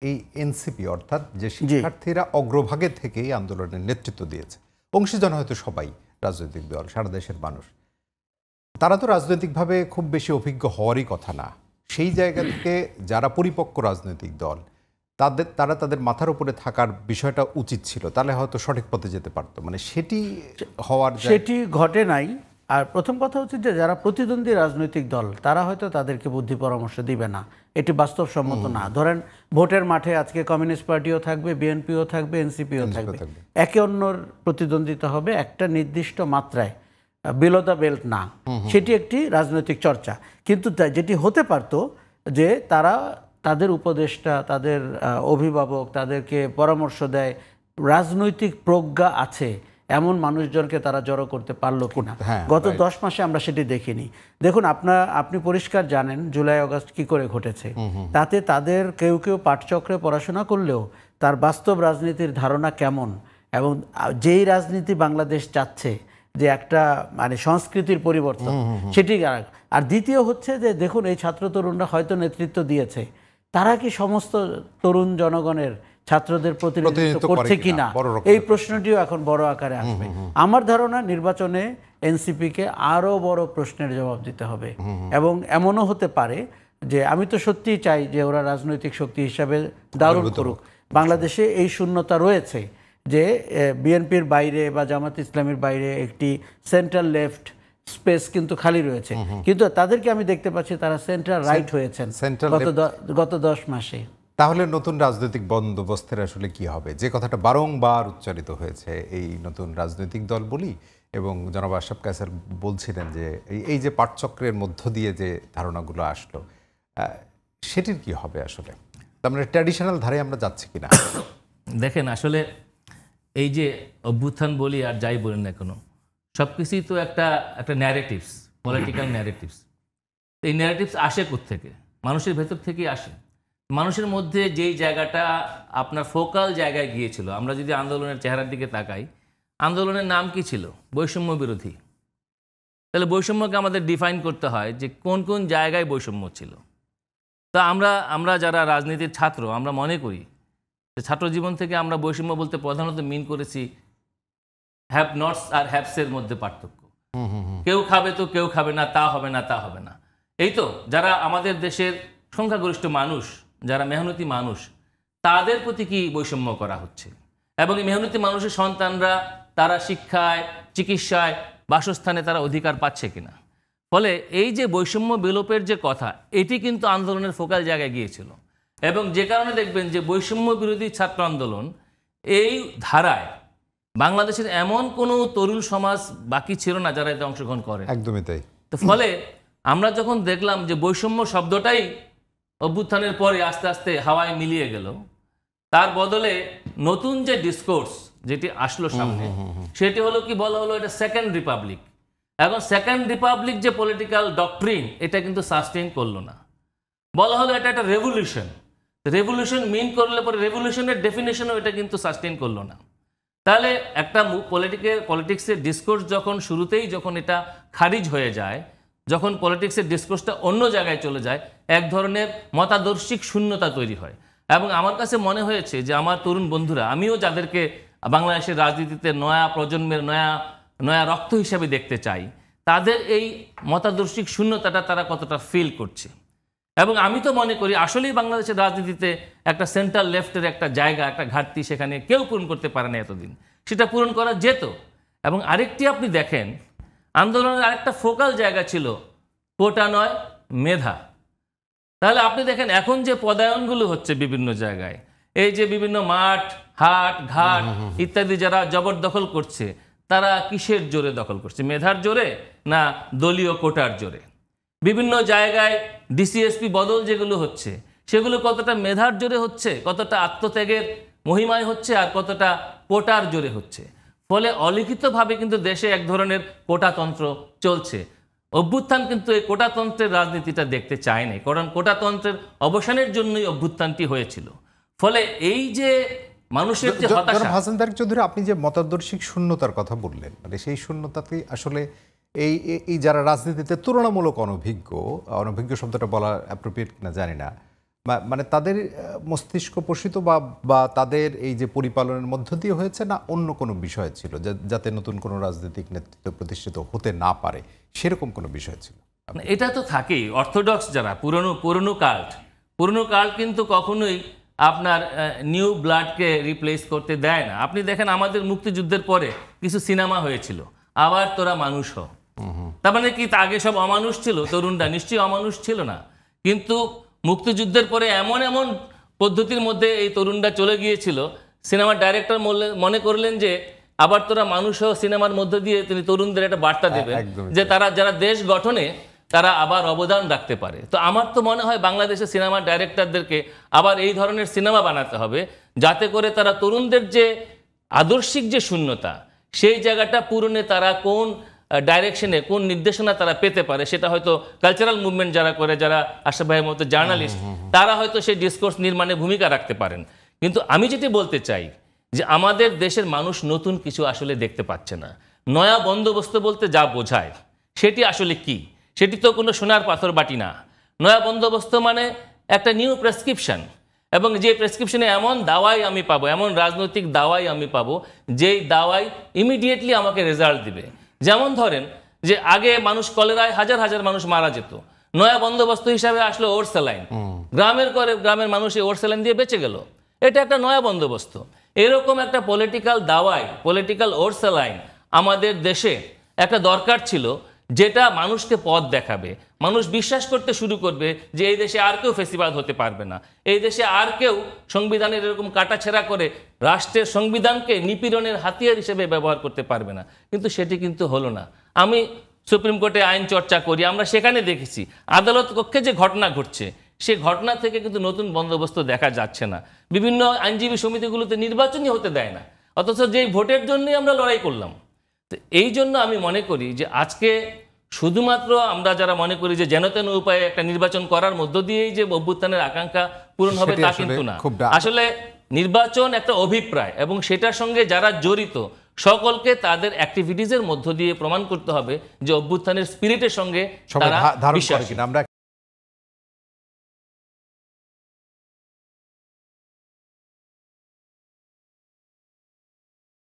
এই এনসিপি অর্থাৎ যে শিক্ষার্থীরা অগ্রভাগে থেকেই আন্দোলনের নেতৃত্ব দিয়েছে, অংশীজন হয়তো সবাই রাজনৈতিক দল, সারা দেশের মানুষ, তারা তো রাজনৈতিকভাবে খুব বেশি অভিজ্ঞ হওয়ারই কথা না। সেই জায়গা থেকে যারা পরিপক্ক রাজনৈতিক দল, তারা তাদের মাথার উপরে থাকার বিষয়টা উচিত ছিল, তাহলে হয়তো সঠিক পথে যেতে পারতো। মানে সেটি ঘটে নাই। আর প্রথম কথা হচ্ছে যে যারা প্রতিদ্বন্দ্বী রাজনৈতিক দল তারা হয়তো তাদেরকে বুদ্ধি পরামর্শ দিবে না, এটি বাস্তবসম্মত না। ধরেন ভোটের মাঠে আজকে কমিউনিস্ট পার্টিও থাকবে, বিএনপিও থাকবে, এনসিপিও থাকবে, একে অন্যর প্রতিদ্বন্দ্বিতা হবে একটা নির্দিষ্ট মাত্রায়, বিলো দ্য বেল্ট না, সেটি একটি রাজনৈতিক চর্চা। কিন্তু যেটি হতে পারতো যে তারা তাদের উপদেষ্টা, তাদের অভিভাবক, তাদেরকে পরামর্শ দেয়, রাজনৈতিক প্রজ্ঞা আছে এমন মানুষজনকে তারা জড়ো করতে পারলো কিনা। গত 10 মাসে আমরা সেটি দেখিনি। দেখুন, আপনি পরিষ্কার জানেন জুলাই আগস্ট কি করে ঘটেছে। তাতে তাদের কেউ কেউ পাঠচক্রে পড়াশোনা করলেও তার বাস্তব রাজনীতির ধারণা কেমন, এবং যেই রাজনীতি বাংলাদেশ চাচ্ছে যে একটা মানে সংস্কৃতির পরিবর্তন, সেটি। আর দ্বিতীয় হচ্ছে যে দেখুন, এই ছাত্র তরুণরা হয়তো নেতৃত্ব দিয়েছে, তারা কি সমস্ত তরুণ জনগণের ছাত্রদের প্রতিনিধিত্ব করছে কিনা, এই প্রশ্নটিও এখন বড় আকারে আসবে। আমার ধারণা নির্বাচনে এনসিপিকে আরো বড় প্রশ্নের জবাব দিতে হবে, এবং এমনও হতে পারে যে আমি তো সত্যিই চাই যে ওরা রাজনৈতিক শক্তি হিসাবে দারুণ করুক। বাংলাদেশে এই শূন্যতা রয়েছে যে বিএনপির বাইরে বা জামাত ইসলামের বাইরে একটি সেন্ট্রাল লেফট স্পেস কিন্তু খালি রয়েছে, কিন্তু তাদেরকে আমি দেখতে পাচ্ছি তারা সেন্ট্রাল রাইট হয়েছেন গত 10 মাসে। তাহলে নতুন রাজনৈতিক বন্দোবস্তের আসলে কি হবে, যে কথাটা বারংবার উচ্চারিত হয়েছে, এই নতুন রাজনৈতিক দল বলি, এবং জনাব আশরাফ কায়সার বলছিলেন যে এই যে পাঠচক্রের মধ্য দিয়ে যে ধারণাগুলো আসলো, সেটির কি হবে আসলে? তার মানে ট্র্যাডিশনাল ধারে আমরা যাচ্ছি কিনা? দেখেন, আসলে এই যে অভ্যুত্থান বলি আর যাই বলেন না কেন, সব কিছুই তো একটা ন্যারেটিভস, পলিটিক্যাল ন্যারেটিভস। এই ন্যারেটিভস আসে কোত্থেকে? মানুষের ভেতর থেকেই আসে। মানুষের মধ্যে যেই জায়গাটা আপনার ফোকাল জায়গায় গিয়েছিল, আমরা যদি আন্দোলনের চেহারার দিকে তাকাই, আন্দোলনের নাম কি ছিল? বৈষম্য বিরোধী। তাহলে বৈষম্যকে আমাদের ডিফাইন করতে হয় যে কোন কোন জায়গায় বৈষম্য ছিল। তা আমরা যারা রাজনীতির ছাত্র, আমরা মনে করি যে ছাত্র জীবন থেকে আমরা বৈষম্য বলতে প্রধানত মিন করেছি হ্যাভ নটস আর হ্যাভসের মধ্যে পার্থক্য। কেউ খাবে তো কেউ খাবে না, তা হবে না, তা হবে না। এই তো যারা আমাদের দেশের সংখ্যাগরিষ্ঠ মানুষ, যারা মেহনতি মানুষ, তাদের প্রতি কি বৈষম্য করা হচ্ছে, এবং এই মেহনতি মানুষের সন্তানরা তারা শিক্ষায়, চিকিৎসায়, বাসস্থানে তারা অধিকার পাচ্ছে কিনা। ফলে এই যে বৈষম্য বিলোপের যে কথা, এটি কিন্তু আন্দোলনের ফোকাল জায়গায় গিয়েছিল, এবং যে কারণে দেখবেন যে বৈষম্য বিরোধী ছাত্র আন্দোলন এই ধারায় বাংলাদেশের এমন কোনো তরুণ সমাজ বাকি ছিল না যারা এতে অংশগ্রহণ করে। একদমই তাই। তো ফলে আমরা যখন দেখলাম যে বৈষম্য শব্দটাই অভ্যুত্থানের পরে আস্তে আস্তে হাওয়ায় মিলিয়ে গেল, তার বদলে নতুন যে ডিসকোর্স যেটি আসলো সামনে, সেটি হলো কি বলা হলো এটা সেকেন্ড রিপাবলিক। এখন সেকেন্ড রিপাবলিক যে পলিটিক্যাল ডক্ট্রিন, এটা কিন্তু সাস্টেইন করলো না। বলা হলো এটা একটা রেভলিউশন। রেভলিউশন মিন করলে পরে রেভলিউশনের ডেফিনেশনও এটা কিন্তু সাস্টেইন করলো না। তাহলে একটা পলিটিক্সের ডিসকোর্স যখন শুরুতেই যখন এটা খারিজ হয়ে যায়, যখন পলিটিক্সের ডিসকোর্সটা অন্য জায়গায় চলে যায়, এক ধরনের মতাদর্শিক শূন্যতা তৈরি হয়। এবং আমার কাছে মনে হয়েছে যে আমার তরুণ বন্ধুরা, আমিও যাদেরকে বাংলাদেশের রাজনীতিতে নয়া প্রজন্মের নয়া রক্ত হিসাবে দেখতে চাই, তাদের এই মতাদর্শিক শূন্যতাটা তারা কতটা ফিল করছে। এবং আমি তো মনে করি আসলেই বাংলাদেশের রাজনীতিতে একটা সেন্ট্রাল লেফটের একটা জায়গা, একটা ঘাটতি সেখানে কেউ পূরণ করতে পারে না এতদিন, সেটা পূরণ করা যেত। এবং আরেকটি আপনি দেখেন, আন্দোলনের আরেকটা ফোকাল জায়গা ছিল কোটা নয় মেধা। তাহলে আপনি দেখেন এখন যে পদায়নগুলো হচ্ছে বিভিন্ন জায়গায়, এই যে বিভিন্ন মাঠ, হাট, ঘাট ইত্যাদি যারা জবরদখল করছে, তারা কিসের জোরে দখল করছে? মেধার জোরে না দলীয় কোটার জোরে? বিভিন্ন জায়গায় ডিসিএসপি বদল যেগুলো হচ্ছে, সেগুলো কতটা মেধার জোরে হচ্ছে, কতটা আত্মত্যাগের মহিমায় হচ্ছে, আর কতটা কোটার জোরে হচ্ছে। ফলে অলিখিতভাবে কিন্তু দেশে এক ধরনের কোটাতন্ত্র চলছে। অভ্যুত্থান কিন্তু এই কোটাতন্ত্রের রাজনীতিটা দেখতে চায় নাই, কারণ কোটাতন্ত্রের অবসানের জন্যই অভ্যুত্থানটি হয়েছিল। ফলে এই যে মানুষের যে হতাশা। হাসান তারেক চৌধুরী, আপনি যে মতাদর্শিক শূন্যতার কথা বললেন, মানে সেই শূন্যতাতে আসলে এই যারা রাজনীতিতে তুলনামূলক অনভিজ্ঞ শব্দটা বলা অ্যাপ্রোপ্রিয়েট কিনা জানি না, মানে তাদের মস্তিষ্ক পোষিত বা তাদের এই যে পরিপালনের মধ্য দিয়ে হয়েছে, না অন্য কোনো বিষয় ছিল যাতে নতুন কোনো রাজনৈতিক নেতৃত্ব প্রতিষ্ঠিত হতে না পারে, সেরকম কোনো বিষয় ছিল? এটা তো থাকেই। অর্থোডক্স যারা পুরনো কাল্ট কিন্তু কখনোই আপনার নিউ ব্লাডকে রিপ্লেস করতে দেয় না। আপনি দেখেন আমাদের মুক্তিযুদ্ধের পরে কিছু সিনেমা হয়েছিল, আবার তোরা মানুষ হ। তার মানে কি আগে সব অমানুষ ছিল? তরুণরা নিশ্চয়ই অমানুষ ছিল না, কিন্তু মুক্তিযুদ্ধের পরে এমন এমন পদ্ধতির মধ্যে এই তরুণরা চলে গিয়েছিল, সিনেমার ডাইরেক্টর মনে করলেন যে আবার তোরা মানুষ হ সিনেমার মধ্য দিয়ে তিনি তরুণদের একটা বার্তা দেবেন যে তারা যারা দেশ গঠনে তারা আবার অবদান রাখতে পারে। তো আমার তো মনে হয় বাংলাদেশের সিনেমার ডাইরেক্টরদেরকে আবার এই ধরনের সিনেমা বানাতে হবে, যাতে করে তারা তরুণদের যে আদর্শিক যে শূন্যতা, সেই জায়গাটা পূরণে তারা কোন ডাইরেকশনে কোন নির্দেশনা তারা পেতে পারে, সেটা হয়তো কালচারাল মুভমেন্ট যারা করে, যারা আশরাফ ভাইয়ের মতো জার্নালিস্ট, তারা হয়তো সেই ডিসকোর্স নির্মাণে ভূমিকা রাখতে পারেন। কিন্তু আমি যেটি বলতে চাই যে আমাদের দেশের মানুষ নতুন কিছু আসলে দেখতে পাচ্ছে না। নয়া বন্দোবস্ত বলতে যা বোঝায় সেটি আসলে কি? সেটি তো কোনো সোনার পাথর বাটি না। নয়া বন্দোবস্ত মানে একটা নিউ প্রেসক্রিপশন, এবং যে প্রেসক্রিপশনে এমন দাওয়াই আমি পাবো, এমন রাজনৈতিক দাওয়াই আমি পাবো, যেই দাওয়াই ইমিডিয়েটলি আমাকে রেজাল্ট দিবে। যেমন ধরেন যে আগে মানুষ কলেরায় হাজার হাজার মানুষ মারা যেত, নয়া বন্দোবস্ত হিসাবে আসলো ওর স্যালাইন, গ্রামের মানুষ এই ওর স্যালাইন দিয়ে বেঁচে গেল। এটা একটা নয়া বন্দোবস্ত। এরকম একটা পলিটিক্যাল দাওয়াই, পলিটিক্যাল ওর স্যালাইন আমাদের দেশে একটা দরকার ছিল, যেটা মানুষকে পথ দেখাবে। মানুষ বিশ্বাস করতে শুরু করবে যে এই দেশে আর কেউ ফেসিবাদ হতে পারবে না, এই দেশে আর কেউ সংবিধানের এরকম কাটাছেঁড়া করে রাষ্ট্রের সংবিধানকে নিপীড়নের হাতিয়ার হিসেবে ব্যবহার করতে পারবে না। কিন্তু সেটি কিন্তু হলো না। আমি সুপ্রিম কোর্টে আইন চর্চা করি, আমরা সেখানে দেখেছি আদালত কক্ষে যে ঘটনা ঘটছে, সে ঘটনা থেকে কিন্তু নতুন বন্দোবস্ত দেখা যাচ্ছে না। বিভিন্ন আইনজীবী সমিতিগুলোতে নির্বাচনই হতে দেয় না, অথচ যেই ভোটের জন্যই আমরা লড়াই করলাম। তো এই জন্য আমি মনে করি যে আজকে শুধুমাত্র আমরা যারা মনে করি যে যেনতেন উপায়ে একটা নির্বাচন করার মধ্য দিয়েই যে অভ্যুত্থানের আকাঙ্ক্ষা পূরণ হবে, তা কিন্তু না। আসলে নির্বাচন একটা অভিপ্রায়, এবং সেটার সঙ্গে যারা জড়িত সকলকে তাদের অ্যাক্টিভিটিজের মধ্য দিয়ে প্রমাণ করতে হবে যে অভ্যুত্থানের স্পিরিটের সঙ্গে তারা বিশ্বাসী। আমরা